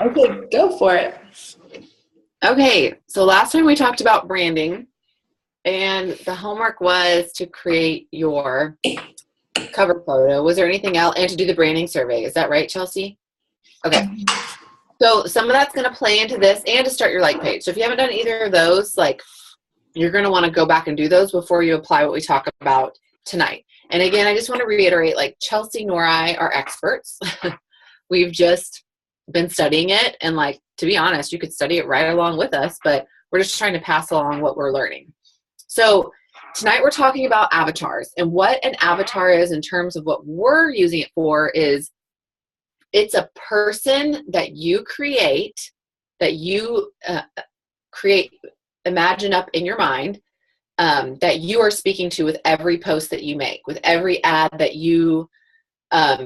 Okay, go for it. Okay, so last time we talked about branding, and the homework was to create your cover photo. Was there anything else? And to do the branding survey. Is that right, Chelsea? Okay. So some of that's going to play into this and to start your like page. So if you haven't done either of those, like you're going to want to go back and do those before you apply what we talk about tonight. And again, I just want to reiterate, like Chelsea nor I are experts. We've just been studying it. And like, to be honest, you could study it right along with us, but we're just trying to pass along what we're learning. So tonight we're talking about avatars, and what an avatar is in terms of what we're using it for is it's a person that you create, imagine up in your mind, that you are speaking to with every post that you make, with every ad that you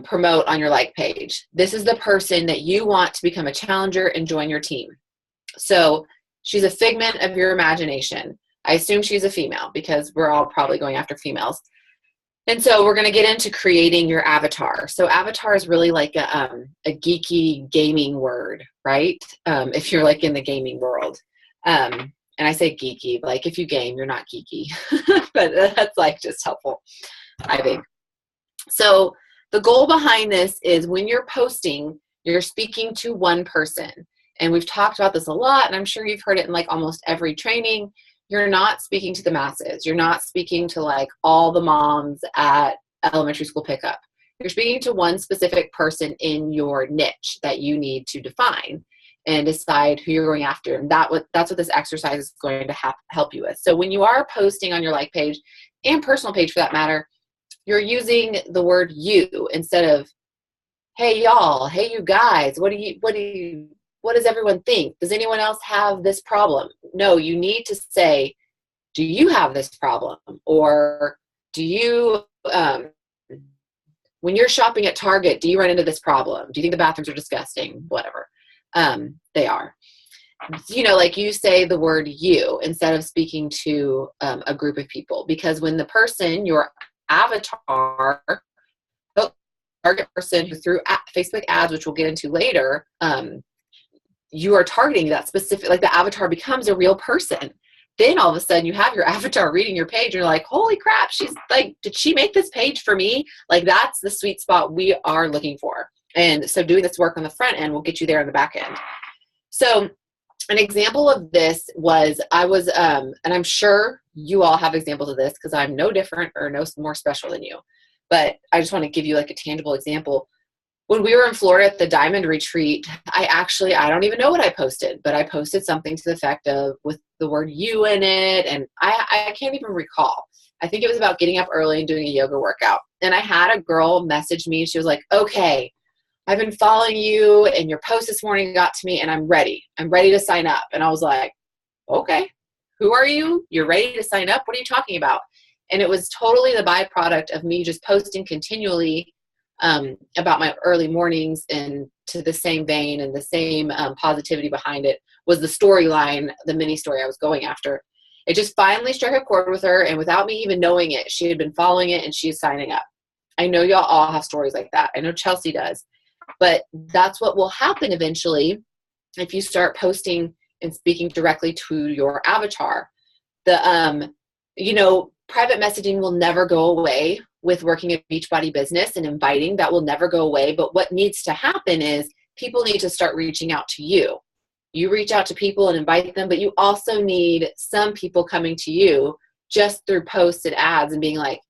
promote on your like page. This is the person that you want to become a challenger and join your team. So she's a figment of your imagination. I assume she's a female because we're all probably going after females. And so we're going to get into creating your avatar. So avatar is really like a geeky gaming word, right? If you're like in the gaming world. And I say geeky, like if you game, you're not geeky. But that's like just helpful, I think. So the goal behind this is when you're posting, you're speaking to one person. And we've talked about this a lot, and I'm sure you've heard it in like almost every training. You're not speaking to the masses. You're not speaking to like all the moms at elementary school pickup. You're speaking to one specific person in your niche that you need to define and decide who you're going after. And that's what this exercise is going to help you with. So when you are posting on your like page and personal page for that matter, you're using the word you instead of, hey y'all, hey you guys, what does everyone think? Does anyone else have this problem? No, you need to say, do you have this problem? Or do you, when you're shopping at Target, do you run into this problem? Do you think the bathrooms are disgusting? Whatever. They are. You know, like you say the word you instead of speaking to a group of people. Because when the person, your avatar, the target person who through Facebook ads, which we'll get into later, you are targeting that specific, like the avatar becomes a real person. Then all of a sudden you have your avatar reading your page and you're like, holy crap, she's like, did she make this page for me? Like that's the sweet spot we are looking for. And so doing this work on the front end will get you there on the back end. So an example of this was and I'm sure you all have examples of this because I'm no different or no more special than you, but I just want to give you like a tangible example. When we were in Florida at the Diamond Retreat, I don't even know what I posted, but I posted something to the effect of with the word you in it. And I can't even recall. I think it was about getting up early and doing a yoga workout. And I had a girl message me. She was like, okay, I've been following you and your post this morning got to me and I'm ready. I'm ready to sign up. And I was like, okay, who are you? You're ready to sign up? What are you talking about? And it was totally the byproduct of me just posting continually about my early mornings, and to the same vein and the same positivity behind it was the storyline, the mini story I was going after. It just finally struck a chord with her, and without me even knowing it, she had been following it and she's signing up. I know y'all all have stories like that. I know Chelsea does, but that's what will happen eventually if you start posting and speaking directly to your avatar. Private messaging will never go away with working a Beachbody business, and inviting, that will never go away. But what needs to happen is people need to start reaching out to you. You reach out to people and invite them, but you also need some people coming to you just through posts and ads and being like,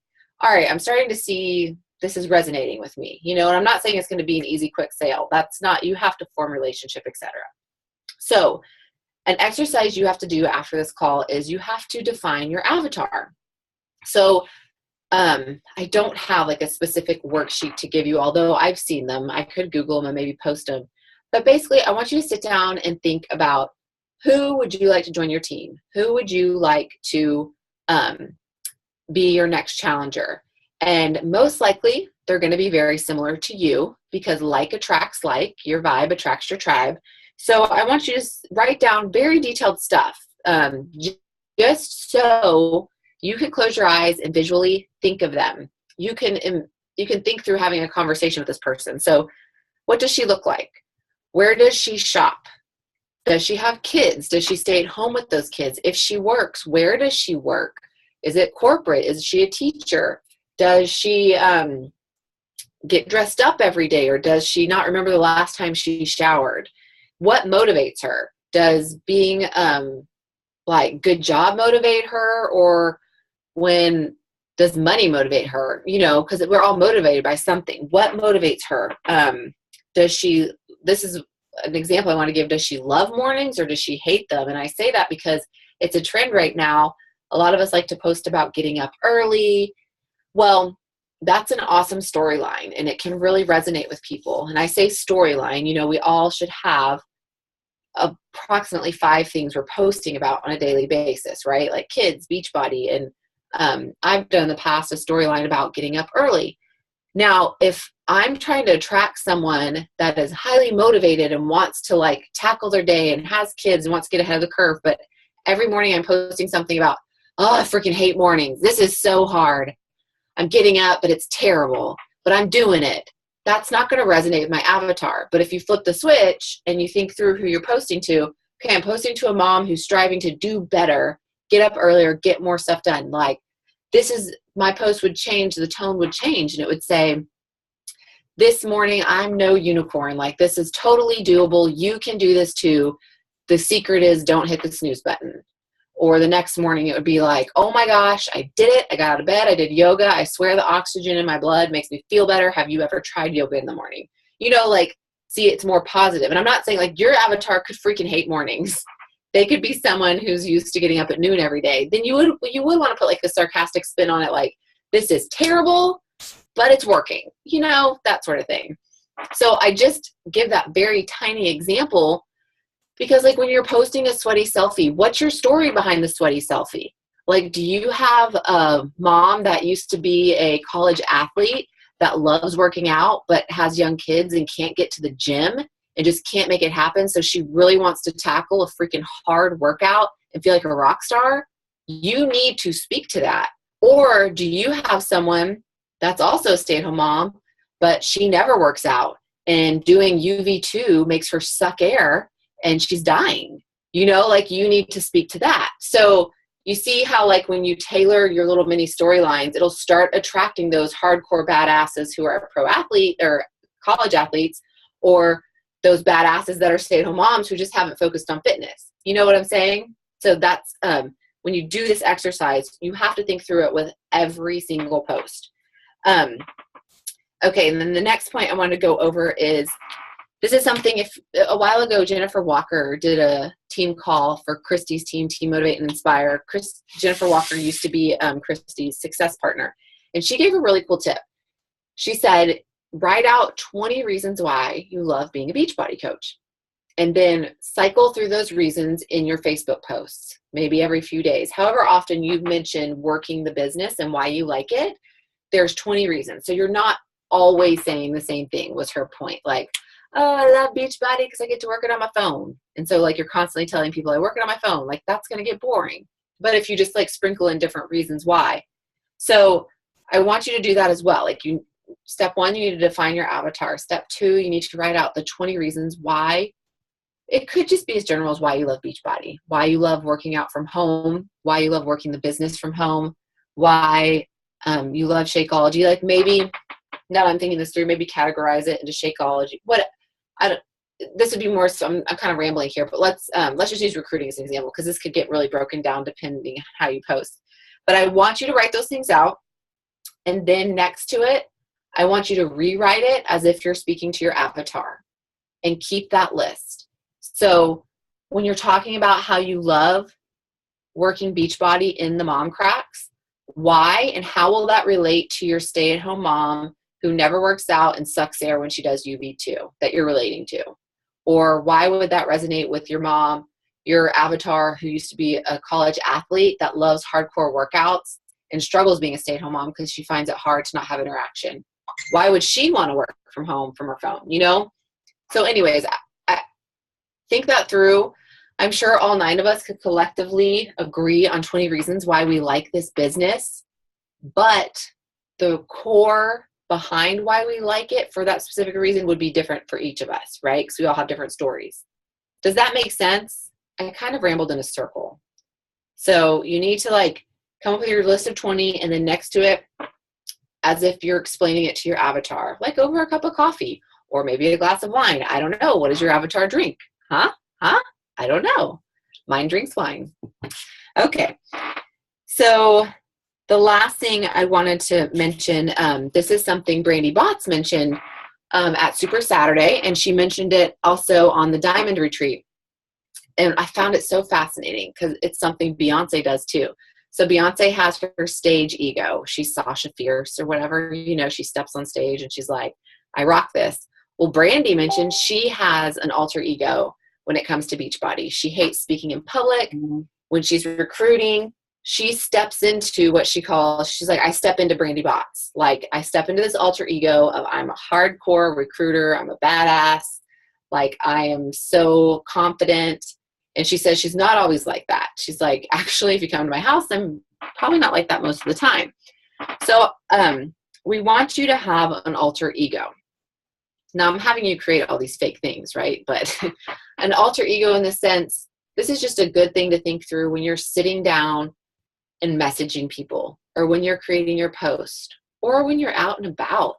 all right, I'm starting to see this is resonating with me, and I'm not saying it's going to be an easy, quick sale. That's not, you have to form relationship, etc. So an exercise you have to do after this call is you have to define your avatar. So I don't have like a specific worksheet to give you, although I've seen them. I could Google them and maybe post them. But basically, I want you to sit down and think about, who would you like to join your team? Who would you like to be your next challenger? And most likely, they're going to be very similar to you, because like attracts like, your vibe attracts your tribe. So I want you to write down very detailed stuff, just so you can close your eyes and visually think of them. You can think through having a conversation with this person. So what does she look like? Where does she shop? Does she have kids? Does she stay at home with those kids? If she works, where does she work? Is it corporate? Is she a teacher? Does she get dressed up every day, or does she not remember the last time she showered? What motivates her? Does being like good job motivate her, or when does money motivate her? You know, because we're all motivated by something. What motivates her? Does she, this is an example I want to give, does she love mornings or does she hate them? And I say that because it's a trend right now. A lot of us like to post about getting up early. Well, that's an awesome storyline, and it can really resonate with people. And I say storyline, you know, we all should have approximately 5 things we're posting about on a daily basis, right? Like kids, Beachbody, and I've done in the past a storyline about getting up early. Now, if I'm trying to attract someone that is highly motivated and wants to like tackle their day and has kids and wants to get ahead of the curve, but every morning I'm posting something about, oh, I freaking hate mornings. This is so hard. I'm getting up, but it's terrible, but I'm doing it. That's not going to resonate with my avatar. But if you flip the switch and you think through who you're posting to, okay, I'm posting to a mom who's striving to do better, get up earlier, get more stuff done. Like, this is, my post would change, the tone would change, and it would say, this morning, I'm no unicorn. Like, this is totally doable. You can do this too. The secret is don't hit the snooze button. Or the next morning, it would be like, oh my gosh, I did it. I got out of bed. I did yoga. I swear the oxygen in my blood makes me feel better. Have you ever tried yoga in the morning? You know, like, see, it's more positive. And I'm not saying like your avatar could freaking hate mornings. They could be someone who's used to getting up at noon every day. Then you would want to put like the sarcastic spin on it, like, this is terrible, but it's working, you know, that sort of thing. So I just give that very tiny example because, like, when you're posting a sweaty selfie, what's your story behind the sweaty selfie? Like, do you have a mom that used to be a college athlete that loves working out but has young kids and can't get to the gym and just can't make it happen, so she really wants to tackle a freaking hard workout and feel like a rock star? You need to speak to that. Or do you have someone that's also a stay-at-home mom, but she never works out, and doing UV2 makes her suck air and she's dying? You know, like, you need to speak to that. So you see how, like, when you tailor your little mini storylines, it'll start attracting those hardcore badasses who are pro athlete or college athletes, or those badasses that are stay-at-home moms who just haven't focused on fitness. You know what I'm saying? So that's when you do this exercise, you have to think through it with every single post. Okay, and then the next point I want to go over is, this is something, if a while ago, Jennifer Walker did a team call for Christy's team, Team Motivate and Inspire. Jennifer Walker used to be Christy's success partner, and she gave a really cool tip. She said, write out 20 reasons why you love being a Beachbody coach, and then cycle through those reasons in your Facebook posts, maybe every few days. However often you mention working the business and why you like it, there's 20 reasons. So you're not always saying the same thing, was her point. Like, oh, I love Beachbody because I get to work it on my phone. And so, like, you're constantly telling people I work it on my phone. Like, that's going to get boring. But if you just, like, sprinkle in different reasons why. So I want you to do that as well. Like, step 1, you need to define your avatar. Step 2, you need to write out the 20 reasons why. It could just be as general as why you love Beachbody, why you love working out from home, why you love working the business from home, why you love Shakeology. Like, maybe, now that I'm thinking this through, maybe categorize it into Shakeology. This would be more, so I'm kind of rambling here, but let's just use recruiting as an example, because this could get really broken down depending on how you post. But I want you to write those things out, and then next to it, I want you to rewrite it as if you're speaking to your avatar, and keep that list. So when you're talking about how you love working Beachbody in the mom cracks, why and how will that relate to your stay-at-home mom who never works out and sucks air when she does UV2 that you're relating to? Or why would that resonate with your mom, your avatar who used to be a college athlete that loves hardcore workouts and struggles being a stay-at-home mom because she finds it hard to not have interaction? Why would she want to work from home from her phone, you know? So anyways, I think that through. I'm sure all 9 of us could collectively agree on 20 reasons why we like this business, but the core behind why we like it for that specific reason would be different for each of us, right? Because we all have different stories. Does that make sense? I kind of rambled in a circle. So you need to like come up with your list of 20 and then next to it, as if you're explaining it to your avatar, like over a cup of coffee or maybe a glass of wine. I don't know. What does your avatar drink? Huh? I don't know. Mine drinks wine. Okay. So the last thing I wanted to mention, this is something Brandy Botts mentioned at Super Saturday, and she mentioned it also on the Diamond Retreat. And I found it so fascinating because it's something Beyonce does too. So Beyonce has her stage ego. She's Sasha Fierce or whatever, you know, she steps on stage and she's like, I rock this. Well, Brandy mentioned she has an alter ego when it comes to Beachbody. She hates speaking in public. When she's recruiting, she steps into what she calls, she's like, I step into Brandy Botts. Like, I step into this alter ego of I'm a hardcore recruiter. I'm a badass. Like, I am so confident. And she says she's not always like that. She's like, actually, if you come to my house, I'm probably not like that most of the time. So we want you to have an alter ego. Now, I'm having you create all these fake things, right? But an alter ego in the sense, this is just a good thing to think through when you're sitting down and messaging people, or when you're creating your post, or when you're out and about.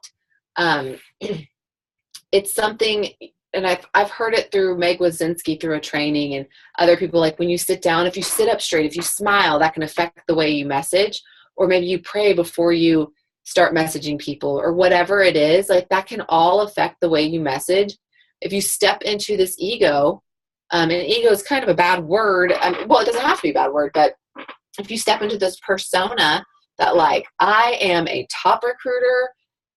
It's something, and I've heard it through Meg Wazinski through a training, and other people, like when you sit down, if you sit up straight, if you smile, that can affect the way you message. Or maybe you pray before you start messaging people, or whatever it is, like that can all affect the way you message. If you step into this ego, and ego is kind of a bad word. Well, it doesn't have to be a bad word, but if you step into this persona that like, I am a top recruiter,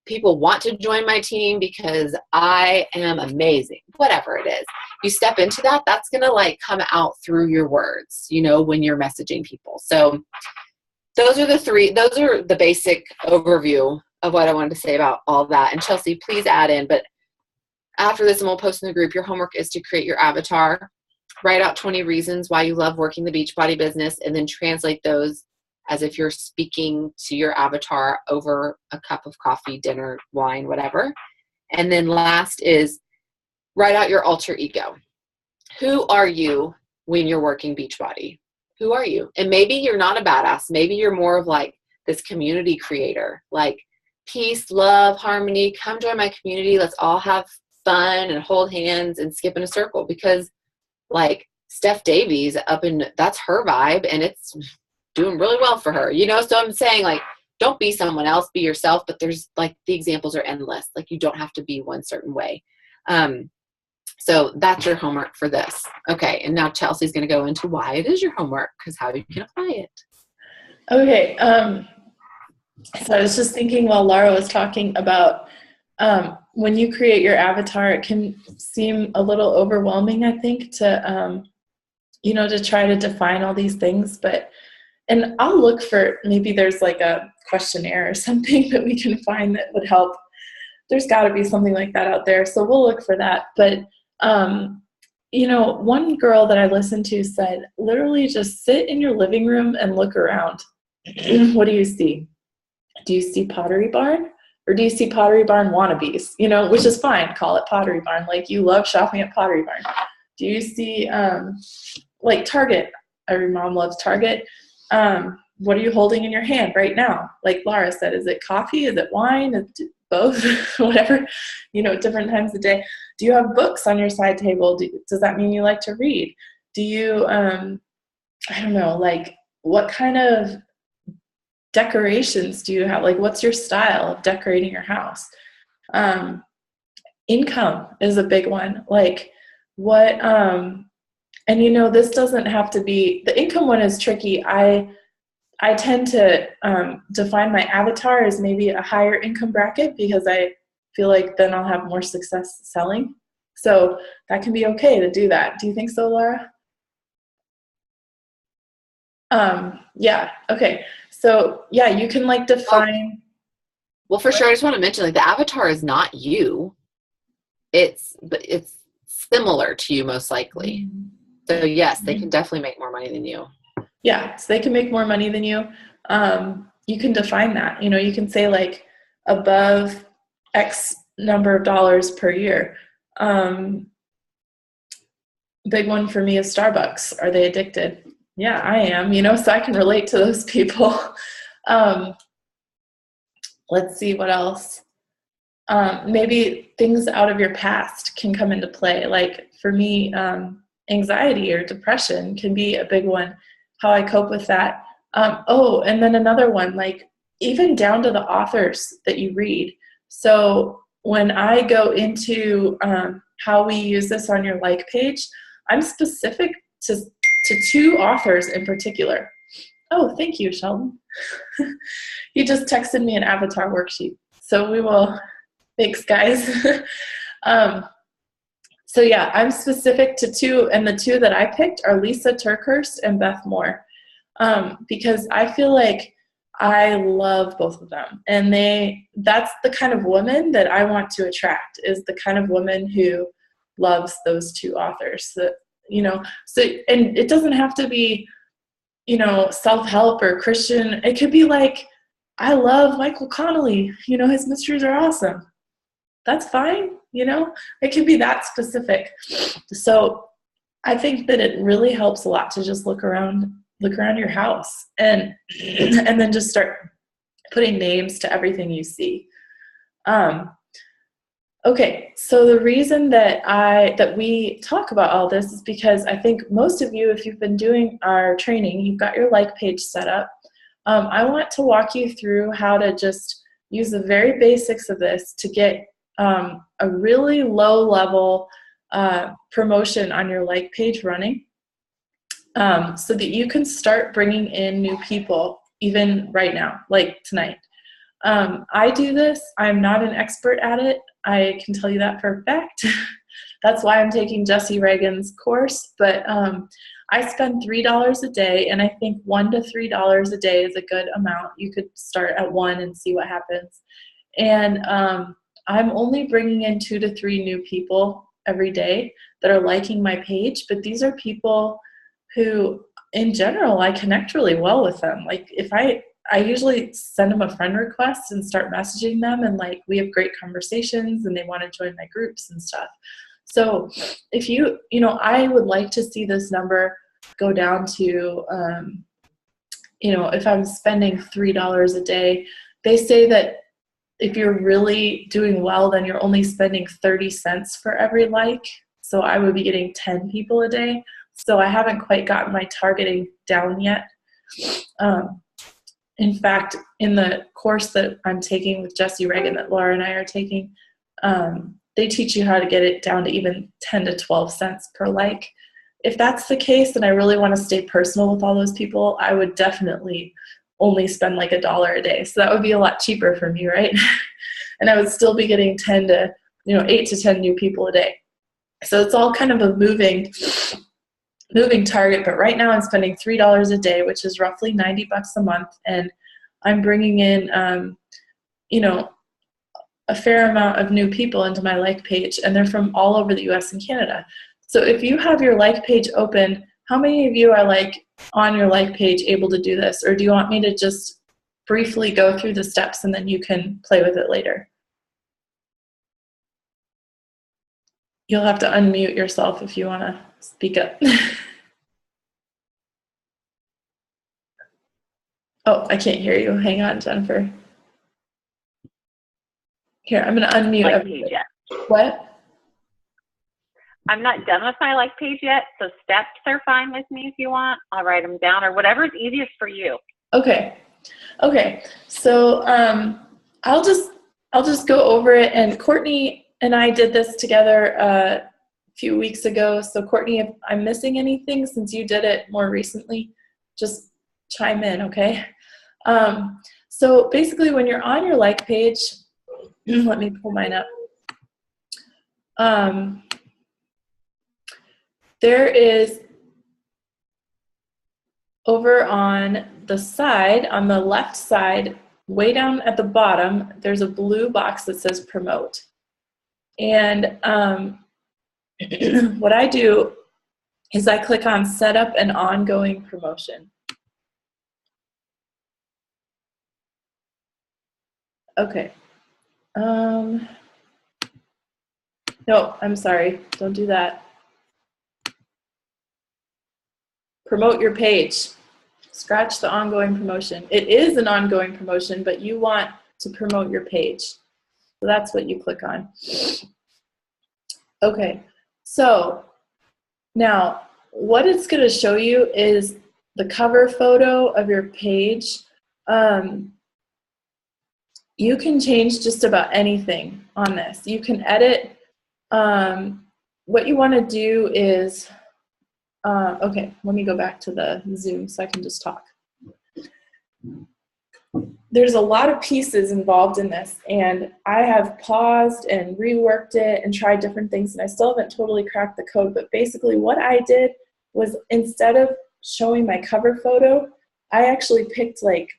people want to join my team because I am amazing, whatever it is, you step into that, that's going to like come out through your words, you know, when you're messaging people. So those are the basic overview of what I wanted to say about all that. And Chelsea, please add in, but after this, and we'll post in the group, your homework is to create your avatar, write out 20 reasons why you love working the Beachbody business, and then translate those as if you're speaking to your avatar over a cup of coffee, dinner, wine, whatever. And then last is write out your alter ego. Who are you when you're working Beachbody? Who are you? And maybe you're not a badass. Maybe you're more of like this community creator, like peace, love, harmony. Come join my community. Let's all have fun and hold hands and skip in a circle, because like Steph Davies that's her vibe, and it's doing really well for her, you know? So I'm saying, like, don't be someone else, be yourself, but there's like, the examples are endless. Like, you don't have to be one certain way. So that's your homework for this. Okay. And now Chelsea's going to go into why it is your homework, because how you can apply it. Okay. So I was just thinking while Laura was talking about, when you create your avatar, it can seem a little overwhelming, I think, to, to try to define all these things. And I'll look for, maybe there's like a questionnaire or something that we can find that would help. There's got to be something like that out there. So we'll look for that. But, one girl that I listened to said, literally just sit in your living room and look around. What do you see? Do you see Pottery Barn? Or do you see Pottery Barn wannabes? Which is fine. Call it Pottery Barn. Like, you love shopping at Pottery Barn. Do you see, like Target? Every mom loves Target. What are you holding in your hand right now? Like Laura said, is it coffee? Is it wine? Is it both? Whatever, different times of the day. Do you have books on your side table? Does that mean you like to read? Do you, I don't know, like what kind of decorations do you have? Like, what's your style of decorating your house? Income is a big one. Like what, and this doesn't have to be, the income one is tricky. I tend to define my avatar as maybe a higher income bracket, because I feel like then I'll have more success selling. So that can be okay to do that. Do you think so, Laura? Yeah. Okay. So yeah, you can like define. Well, for sure. I just want to mention, like, the avatar is not you. It's similar to you, most likely. So yes, they can definitely make more money than you. Yeah. So they can make more money than you. You can define that, you can say like, above X number of dollars per year. Big one for me is Starbucks. Are they addicted? Yeah, I am, so I can relate to those people. Let's see what else. Maybe things out of your past can come into play. Like for me, anxiety or depression can be a big one, how I cope with that. And then another one, like even down to the authors that you read. So when I go into how we use this on your like page, I'm specific to 2 authors in particular. Oh, thank you, Sheldon. You just texted me an avatar worksheet. So we will, thanks guys. So yeah, I'm specific to 2, and the 2 that I picked are Lisa TerKeurst and Beth Moore, because I feel like I love both of them, and that's the kind of woman that I want to attract, is the kind of woman who loves those 2 authors. So, and it doesn't have to be, self-help or Christian. It could be like, I love Michael Connelly, his mysteries are awesome. That's fine, it could be that specific. So I think that it really helps a lot to just look around your house and then just start putting names to everything you see. Okay, so the reason that we talk about all this is because I think most of you, if you've been doing our training, you've got your like page set up. I want to walk you through how to just use the very basics of this to get a really low level promotion on your like page running, so that you can start bringing in new people even right now, like tonight. I do this. I'm not an expert at it. I can tell you that for a fact. That's why I'm taking Jesse Reagan's course. But I spend $3 a day, and I think $1 to $3 a day is a good amount. You could start at 1 and see what happens. And I'm only bringing in 2 to 3 new people every day that are liking my page. But these are people who, in general, I connect really well with them. Like if I usually send them a friend request and start messaging them, and like we have great conversations and they want to join my groups and stuff. So if I would like to see this number go down to, if I'm spending $3 a day, they say that if you're really doing well, then you're only spending 30 cents for every like. So I would be getting 10 people a day. So I haven't quite gotten my targeting down yet. In fact, in the course that I'm taking with Jesse Reagan that Laura and I are taking, they teach you how to get it down to even 10 to 12 cents per like. If that's the case, and I really want to stay personal with all those people, I would definitely only spend like $1 a day. So that would be a lot cheaper for me, right? And I would still be getting 8 to 10 new people a day. So it's all kind of a moving target, but right now I'm spending $3 a day, which is roughly $90 a month, and I'm bringing in, a fair amount of new people into my like page, and they're from all over the US and Canada. So if you have your like page open, how many of you are like on your like page able to do this, or do you want me to just briefly go through the steps and then you can play with it later? You'll have to unmute yourself if you want to speak up. Oh, I can't hear you. Hang on, Jennifer. Here, I'm going to unmute like everybody. page yet. What? I'm not done with my like page yet, so steps are fine with me if you want. I'll write them down, or whatever's easiest for you. Okay. So I'll just go over it. And Courtney and I did this together a few weeks ago. So Courtney, if I'm missing anything since you did it more recently, just chime in, okay? So basically, when you're on your like page, let me pull mine up. There is, over on the side, on the left side, way down at the bottom, there's a blue box that says promote. And what I do is I click on set up an ongoing promotion. Okay, No, I'm sorry. Don't do that. Promote your page. Scratch the ongoing promotion. It is an ongoing promotion, but you want to promote your page. So that's what you click on. Okay, so now what it's going to show you is the cover photo of your page. You can change just about anything on this. You can edit. What you want to do is, okay, let me go back to the Zoom so I can just talk. There's a lot of pieces involved in this, and I have paused and reworked it and tried different things, and I still haven't totally cracked the code, but basically what I did was, instead of showing my cover photo, I actually picked like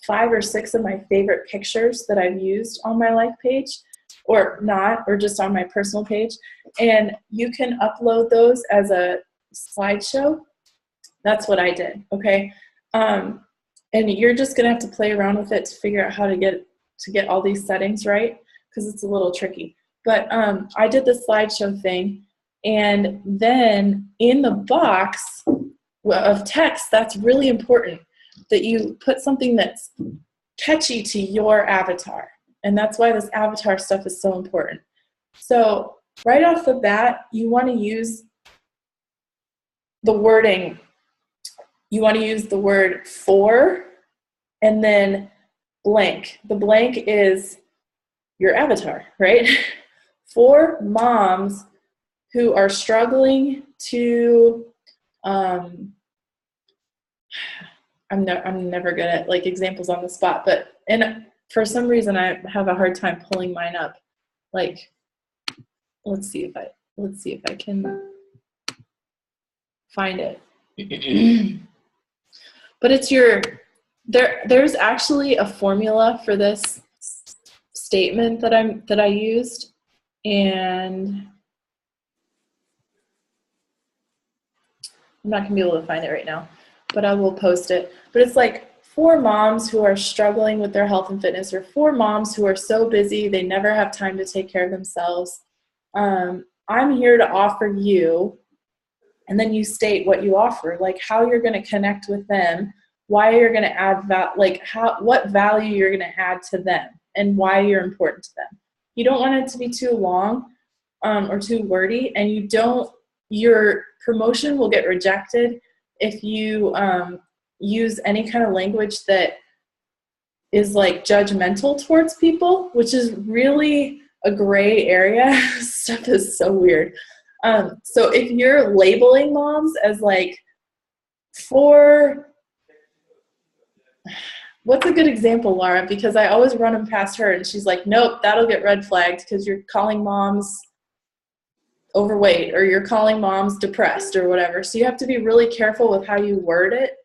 5 or 6 of my favorite pictures that I've used on my life page, or not, or just on my personal page, and you can upload those as a slideshow. That's what I did, okay? And you're just gonna have to play around with it to figure out how to get all these settings right, because it's a little tricky. But I did the slideshow thing, and then in the box of text, that's really important that you put something that's catchy to your avatar. And that's why this avatar stuff is so important. So right off the bat, you want to use the wording. You want to use the word for and then blank. The blank is your avatar, right? For moms who are struggling to, I'm never good at like examples on the spot, but for some reason I have a hard time pulling mine up. Like, let's see if I can find it. But it's there's actually a formula for this statement that I used, and I'm not gonna be able to find it right now, but I will post it. But it's like, for moms who are struggling with their health and fitness, or for moms who are so busy they never have time to take care of themselves, I'm here to offer you, and then you state what you offer, like how you're going to connect with them, why you're going to add what value you're going to add to them, and why you're important to them. You don't want it to be too long or too wordy, and your promotion will get rejected if you use any kind of language that is like judgmental towards people, which is really a gray area. Stuff is so weird. So if you're labeling moms as like, what's a good example, Laura? Because I always run them past her and she's like, nope, that'll get red flagged because you're calling moms overweight, or you're calling moms depressed, or whatever. So you have to be really careful with how you word it.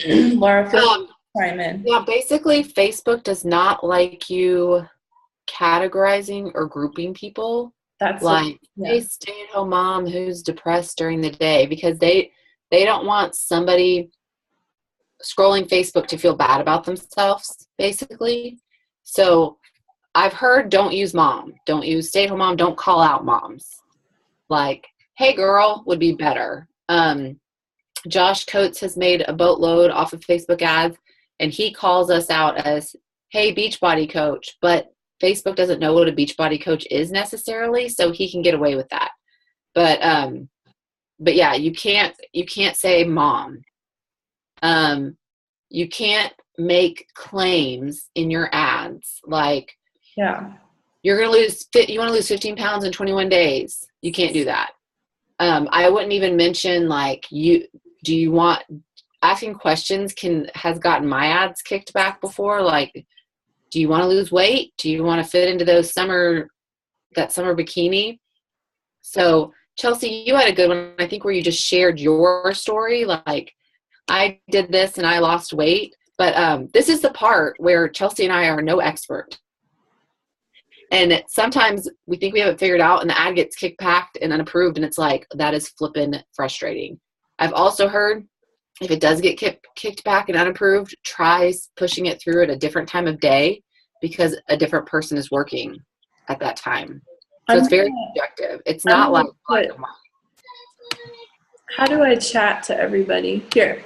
Laura, chime in. Yeah, basically Facebook does not like you categorizing or grouping people. That's like, a stay-at-home mom who's depressed during the day, because they don't want somebody scrolling Facebook to feel bad about themselves, basically. So I've heard, don't use mom, don't use stay-at-home mom, don't call out moms. Like, hey girl would be better. Josh Coates has made a boatload off of Facebook ads, and he calls us out as, hey, Beachbody coach, but Facebook doesn't know what a Beachbody coach is necessarily, so he can get away with that. But yeah, you can't say mom. You can't make claims in your ads like, yeah, you want to lose 15 pounds in 21 days. You can't do that. I wouldn't even mention like, asking questions has gotten my ads kicked back before. Like, do you want to lose weight? Do you want to fit into that summer bikini? So Chelsea, you had a good one, I think, where you just shared your story. Like, I did this and I lost weight, but this is the part where Chelsea and I are no expert. And sometimes we think we have it figured out and the ad gets kicked back and unapproved, and it's like, that is flippin' frustrating. I've also heard, if it does get kicked back and unapproved, try pushing it through at a different time of day, because a different person is working at that time. So it's very subjective. It's not like black and white. How do I chat to everybody? Here.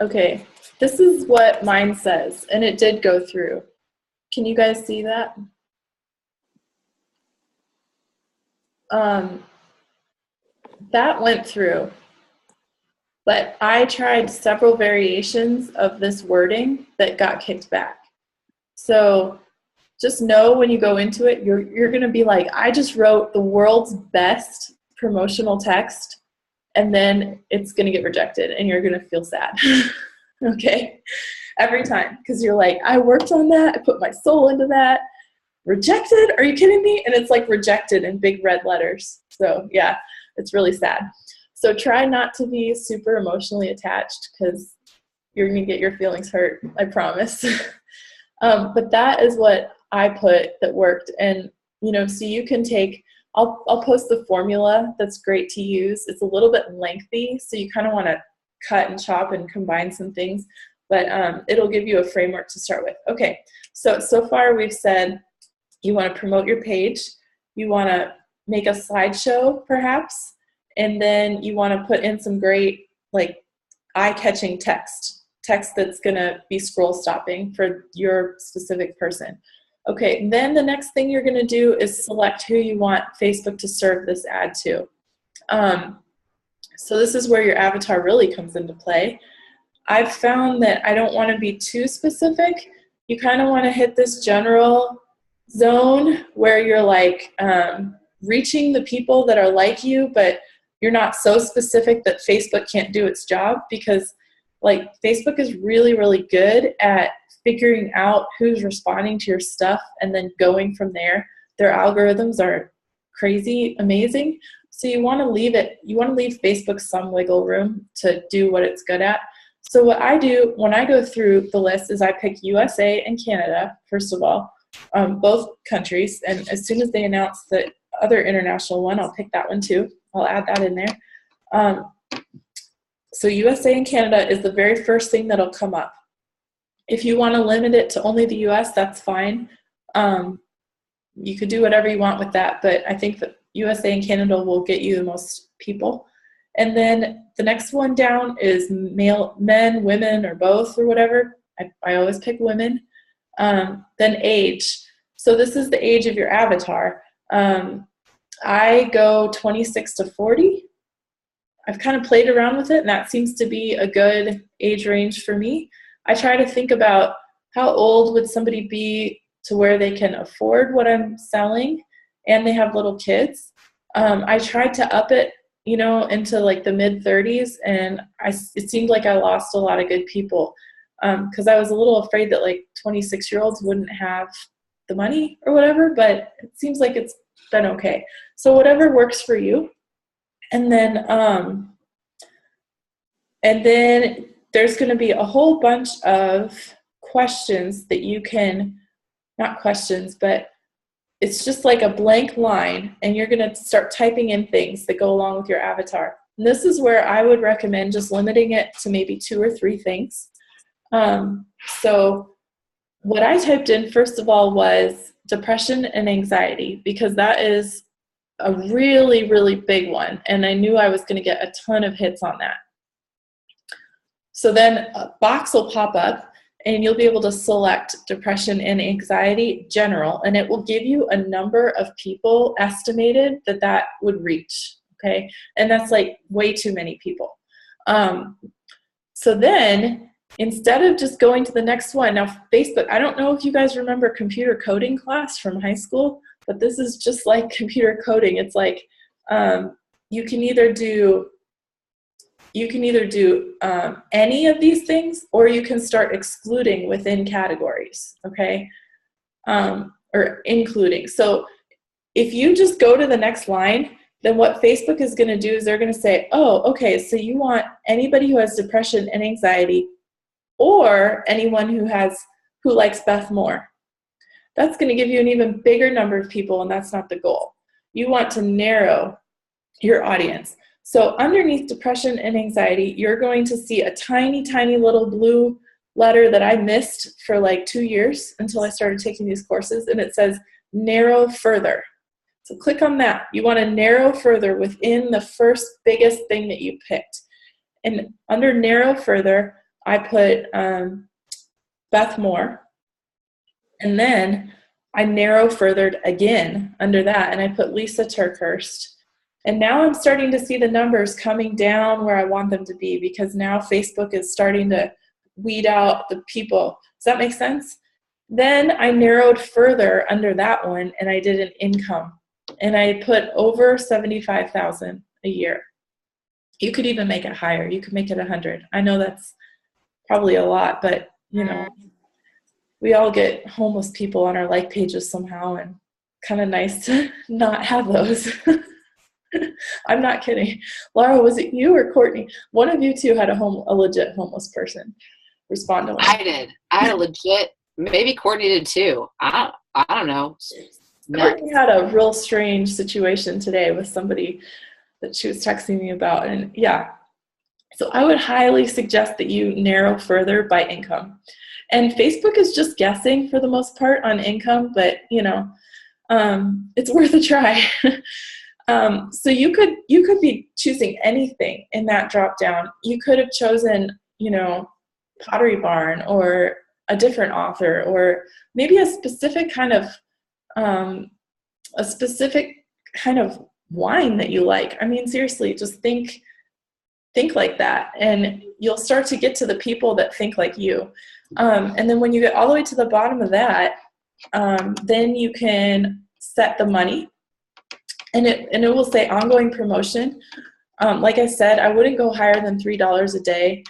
Okay. This is what mine says, and it did go through. Can you guys see that? That went through. But I tried several variations of this wording that got kicked back. So just know when you go into it, you're going to be like, I just wrote the world's best promotional text, and then it's going to get rejected, and you're going to feel sad. Okay? Every time. Because you're like, I worked on that. I put my soul into that. Rejected? Are you kidding me? And it's like rejected in big red letters. So yeah, it's really sad. So try not to be super emotionally attached, because you're going to get your feelings hurt, I promise. But that is what I put that worked. And, you know, so you can take, I'll post the formula that's great to use. It's a little bit lengthy, so you kind of want to cut and chop and combine some things, but it'll give you a framework to start with. Okay, so far we've said you want to promote your page, you want to make a slideshow perhaps, and then you want to put in some great, like, eye-catching text that's going to be scroll stopping for your specific person. Okay, then the next thing you're going to do is select who you want Facebook to serve this ad to. So this is where your avatar really comes into play. I've found that I don't want to be too specific. You kind of want to hit this general zone where you're like reaching the people that are like you, but you're not so specific that Facebook can't do its job, because like Facebook is really, really good at figuring out who's responding to your stuff and then going from there. Their algorithms are crazy, amazing. So you want to leave Facebook some wiggle room to do what it's good at. So what I do when I go through the list is I pick USA and Canada, first of all, both countries. And as soon as they announce the other international one, I'll pick that one too. I'll add that in there. So USA and Canada is the very first thing that'll come up. If you want to limit it to only the US, that's fine. You could do whatever you want with that, but I think that USA and Canada will get you the most people. And then the next one down is men, women, or both, or whatever. I always pick women. Then age. So this is the age of your avatar. I go 26 to 40. I've kind of played around with it, and that seems to be a good age range for me. I try to think about how old would somebody be to where they can afford what I'm selling and they have little kids. I tried to up it, into like the mid 30s, and it seemed like I lost a lot of good people because I was a little afraid that like 26-year-olds wouldn't have the money or whatever, but it seems like it's been okay. So whatever works for you. And then there's going to be a whole bunch of questions that you can, not questions, but it's just like a blank line, and you're going to start typing in things that go along with your avatar. And this is where I would recommend just limiting it to maybe 2 or 3 things. So what I typed in, first of all, was depression and anxiety, because that is a really, really big one. And I knew I was going to get a ton of hits on that. So then a box will pop up, and you'll be able to select depression and anxiety general, and it will give you a number of people estimated that would reach, okay? And that's like way too many people. So then instead of just going to the next one, now Facebook, I don't know if you guys remember computer coding class from high school, but this is just like computer coding. It's like you can either do any of these things, or you can start excluding within categories, okay? Or including. So if you just go to the next line, then what Facebook is going to do is they're going to say, oh, okay, so you want anybody who has depression and anxiety, or anyone who likes Beth Moore. That's going to give you an even bigger number of people, and that's not the goal. You want to narrow your audience. So underneath depression and anxiety, you're going to see a tiny, tiny little blue letter that I missed for like 2 years until I started taking these courses, and it says narrow further. So click on that. You want to narrow further within the first biggest thing that you picked. And under narrow further, I put Beth Moore. And then I narrow furthered again under that, and I put Lisa Turkhurst. And now I'm starting to see the numbers coming down where I want them to be, because now Facebook is starting to weed out the people. Does that make sense? Then I narrowed further under that one, and I did an income. And I put over 75,000 a year. You could even make it higher. You could make it 100. I know that's probably a lot, but you know, we all get homeless people on our like pages somehow, and kind of nice to not have those. I'm not kidding. Laura, was it you or Courtney? One of you two had a legit homeless person respond to one. I did. I had a legit, maybe Courtney did too. I don't know. Courtney had a real strange situation today with somebody that she was texting me about. And yeah, so I would highly suggest that you narrow further by income. And Facebook is just guessing for the most part on income, but you know, it's worth a try. So you could be choosing anything in that drop down. You could have chosen, you know, Pottery Barn or a different author, or maybe a specific kind of wine that you like. I mean, seriously, just think like that, and you'll start to get to the people that think like you. And then when you get all the way to the bottom of that, then you can set the money, and it will say ongoing promotion. Like I said, I wouldn't go higher than $3 a day.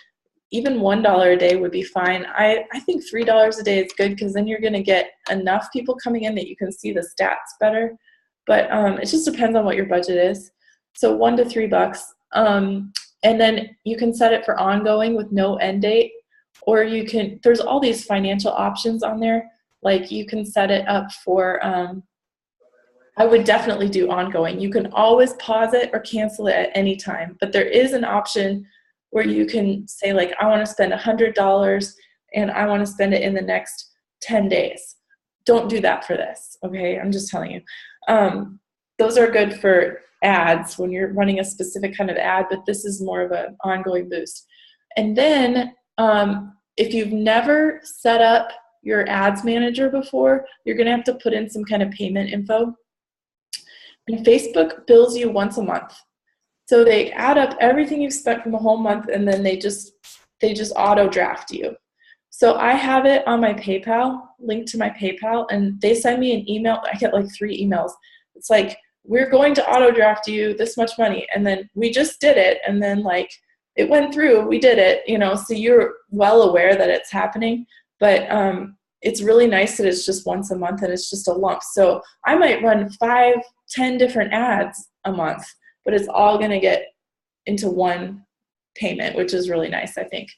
Even $1 a day would be fine. I think $3 a day is good, because then you're going to get enough people coming in that you can see the stats better. But it just depends on what your budget is. So $1 to $3. And then you can set it for ongoing with no end date, or there's all these financial options on there. Like you can set it up for, I would definitely do ongoing. You can always pause it or cancel it at any time, but there is an option where you can say, like, I want to spend $100 and I want to spend it in the next 10 days. Don't do that for this, okay? I'm just telling you. Those are good for ads when you're running a specific kind of ad, but this is more of an ongoing boost. And then if you've never set up your ads manager before, you're going to have to put in some kind of payment info. And Facebook bills you once a month. So they add up everything you've spent from the whole month, and then they just auto draft you. So I have it on my PayPal, linked to my PayPal, and they send me an email. I get like 3 emails. It's like, we're going to auto draft you this much money. And then we just did it. And then like it went through, we did it, you know, so you're well aware that it's happening. But it's really nice that it's just once a month and it's just a lump. So I might run 5, 10 different ads a month, but it's all going to get into one payment, which is really nice, I think.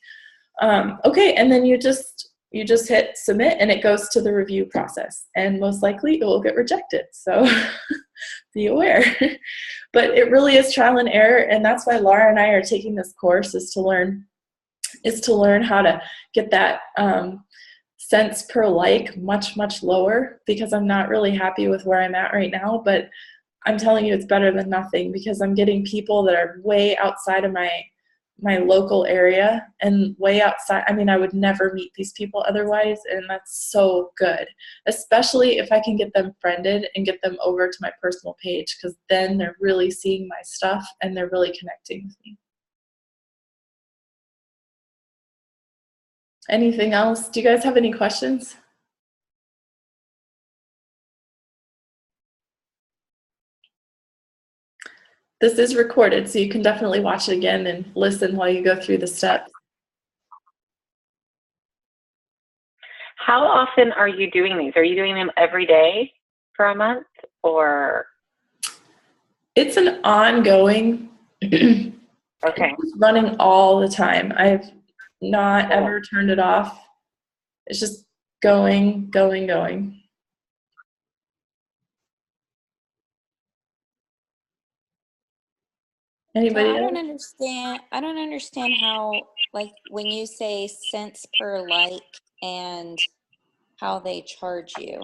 Okay, and then you just hit submit, and it goes to the review process, and most likely it will get rejected. So be aware. But it really is trial and error, and that's why Laura and I are taking this course, is to learn how to get that cents per like much, much lower, because I'm not really happy with where I'm at right now. But I'm telling you, it's better than nothing, because I'm getting people that are way outside of my local area and way outside. I mean, I would never meet these people otherwise, and that's so good, especially if I can get them friended and get them over to my personal page, because then they're really seeing my stuff and they're really connecting with me. Anything else? Do you guys have any questions? This is recorded, so you can definitely watch it again and listen while you go through the steps. How often are you doing these? Are you doing them every day for a month, or? It's an ongoing, Okay. It's running all the time. I've not ever turned it off. It's just going. Anybody Yeah, I don't else? understand. I don't understand how, like, when you say cents per like and how they charge you.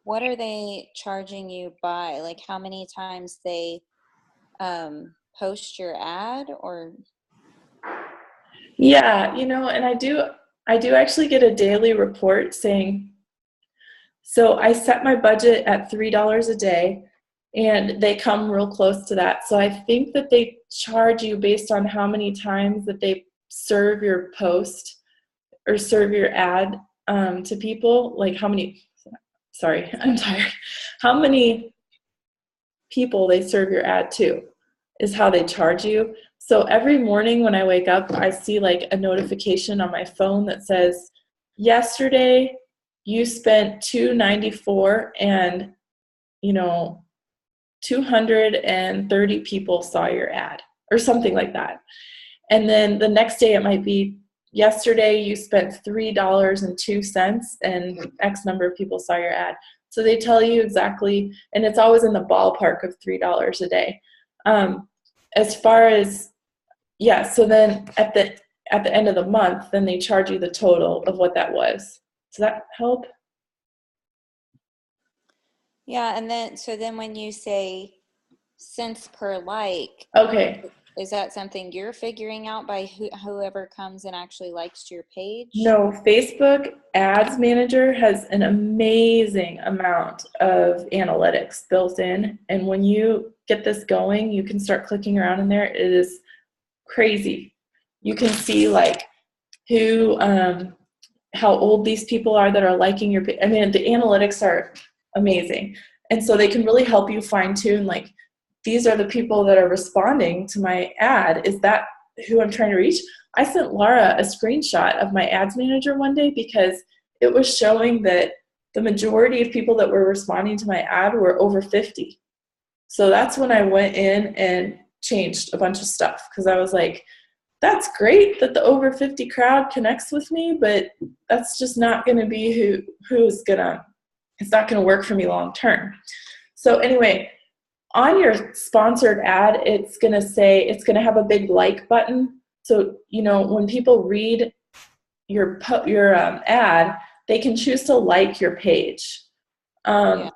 What are they charging you by? Like, how many times they post your ad, or Yeah, and I do actually get a daily report saying, so I set my budget at $3 a day, and they come real close to that. So I think that they charge you based on how many times that they serve your post or serve your ad to people. Like sorry, I'm tired. How many people they serve your ad to is how they charge you. So every morning when I wake up, I see like a notification on my phone that says, yesterday you spent $294 and 230 people saw your ad or something like that. And then the next day it might be, yesterday you spent $3.02 and X number of people saw your ad. So they tell you exactly, and it's always in the ballpark of $3 a day. As far as, yeah, so then at the end of the month, then they charge you the total of what that was. Does that help? yeah, and then when you say cents per like, Okay. is that something you're figuring out by whoever comes and actually likes your page? No, Facebook Ads Manager has an amazing amount of analytics built in. And when you get this going, you can start clicking around in there. It is crazy. You can see like who, how old these people are that are liking your page. I mean, the analytics are amazing. And so they can really help you fine tune, like, these are the people that are responding to my ad. Is that who I'm trying to reach? I sent Laura a screenshot of my ads manager one day because it was showing that the majority of people that were responding to my ad were over 50. So that's when I went in and changed a bunch of stuff, because I was like, that's great that the over 50 crowd connects with me, but that's just not going to be it's not going to work for me long term. So anyway, on your sponsored ad, it's going to have a big like button. So, when people read your ad, they can choose to like your page. Yeah.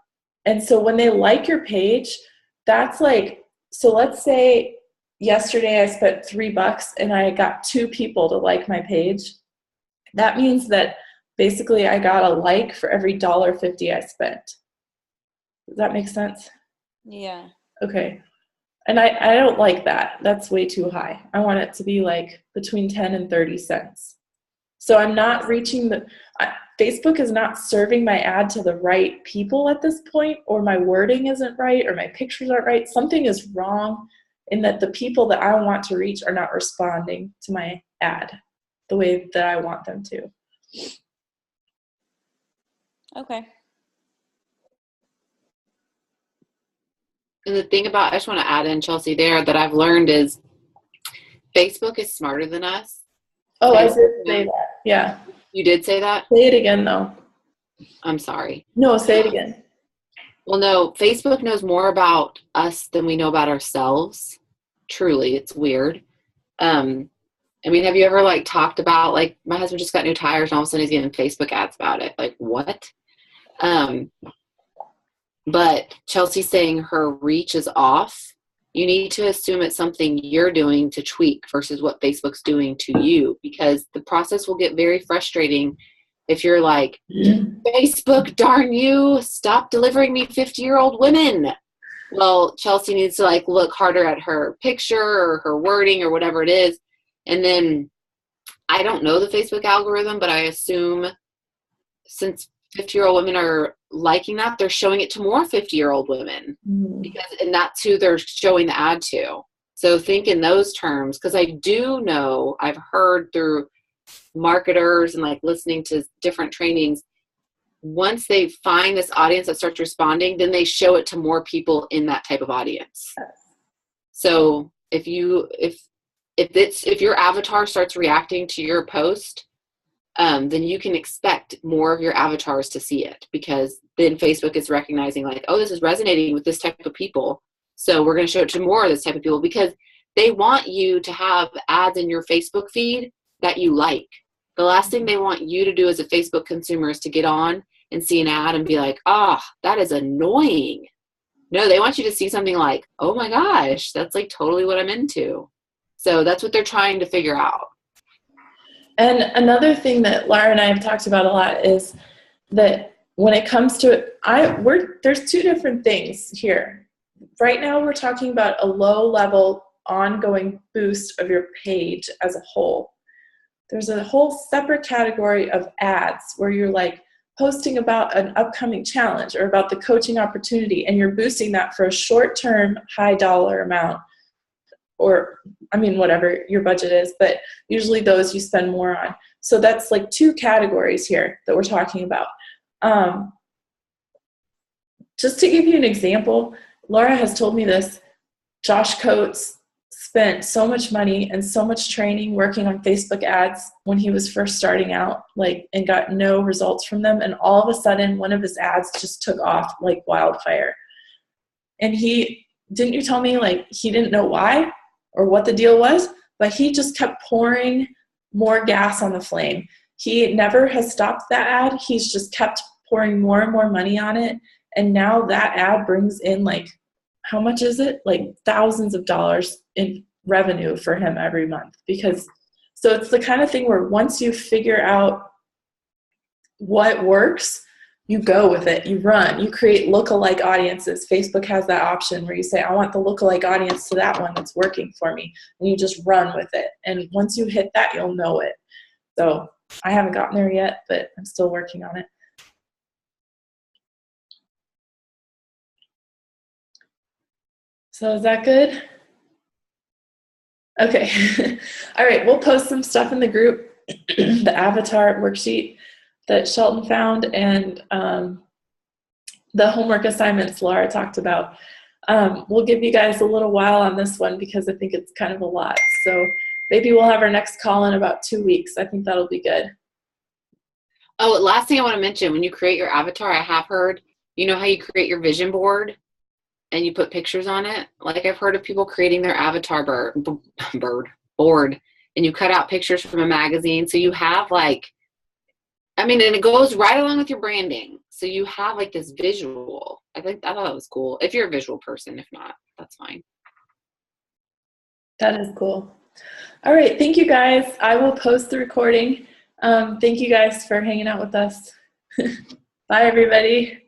And so when they like your page, that's like, so let's say yesterday I spent $3 and I got 2 people to like my page. That means that basically I got a like for every $1.50 I spent. Does that make sense? Yeah. Okay. And I don't like that. That's way too high. I want it to be like between 10 and 30 cents. So I'm not reaching Facebook is not serving my ad to the right people at this point, or my wording isn't right, or my pictures aren't right. Something is wrong in that the people that I want to reach are not responding to my ad the way that I want them to. Okay. And the thing about, I just want to add in, Chelsea, there that I've learned is Facebook is smarter than us. Oh, I did say that. Yeah. You did say that? Say it again, though. I'm sorry. No, say it again. Well, no, Facebook knows more about us than we know about ourselves. Truly, it's weird. I mean, have you ever like talked about, like, my husband just got new tires and all of a sudden he's getting Facebook ads about it? Like, what? But Chelsea's saying her reach is off. You need to assume it's something you're doing to tweak versus what Facebook's doing to you, because the process will get very frustrating if you're like, Facebook, darn you, stop delivering me 50-year-old women. Well, Chelsea needs to like look harder at her picture or her wording or whatever it is. And then I don't know the Facebook algorithm, but I assume since 50-year-old women are liking that, they're showing it to more 50-year-old women, and that's who they're showing the ad to. So think in those terms, because I do know, I've heard through marketers and like listening to different trainings, once they find this audience that starts responding, then they show it to more people in that type of audience. So if your avatar starts reacting to your post, then you can expect more of your avatars to see it, because then Facebook is recognizing like, oh, this is resonating with this type of people. So we're going to show it to more of this type of people, because they want you to have ads in your Facebook feed that you like. The last thing they want you to do as a Facebook consumer is to get on and see an ad and be like, that is annoying. No, they want you to see something like, oh my gosh, that's like totally what I'm into. So that's what they're trying to figure out. And another thing that Laura and I have talked about a lot is that when it comes to it, there's two different things here. Right now we're talking about a low level ongoing boost of your page as a whole. There's a whole separate category of ads where you're like posting about an upcoming challenge or about the coaching opportunity, and you're boosting that for a short-term high dollar amount, or whatever your budget is, but usually those you spend more on. So that's like two categories here that we're talking about. Just to give you an example, Laura has told me this. Josh Coates spent so much money and so much training working on Facebook ads when he was first starting out, and got no results from them. And all of a sudden, one of his ads just took off like wildfire. And didn't you tell me he didn't know why or what the deal was, but he just kept pouring more gas on the flame. He never has stopped that ad. He's just kept pouring more and more money on it. And now that ad brings in how much is it? Thousands of dollars in revenue for him every month. So it's the kind of thing where once you figure out what works, you go with it, you run, you create lookalike audiences. Facebook has that option where you say, I want the lookalike audience to that one that's working for me. And you just run with it. And once you hit that, you'll know it. So I haven't gotten there yet, but I'm still working on it. So is that good? Okay. All right. We'll post some stuff in the group, the avatar worksheet that Shelton found, and the homework assignments Laura talked about. We'll give you guys a little while on this one because I think it's kind of a lot. So maybe we'll have our next call in about 2 weeks. I think that'll be good. Oh, last thing I want to mention, when you create your avatar, I have heard, you know how you create your vision board and you put pictures on it? I've heard of people creating their avatar board, and you cut out pictures from a magazine. So you have and it goes right along with your branding. So you have this visual. I thought it was cool. If you're a visual person, if not, that's fine. That is cool. All right. Thank you guys. I will post the recording. Thank you guys for hanging out with us. Bye, everybody.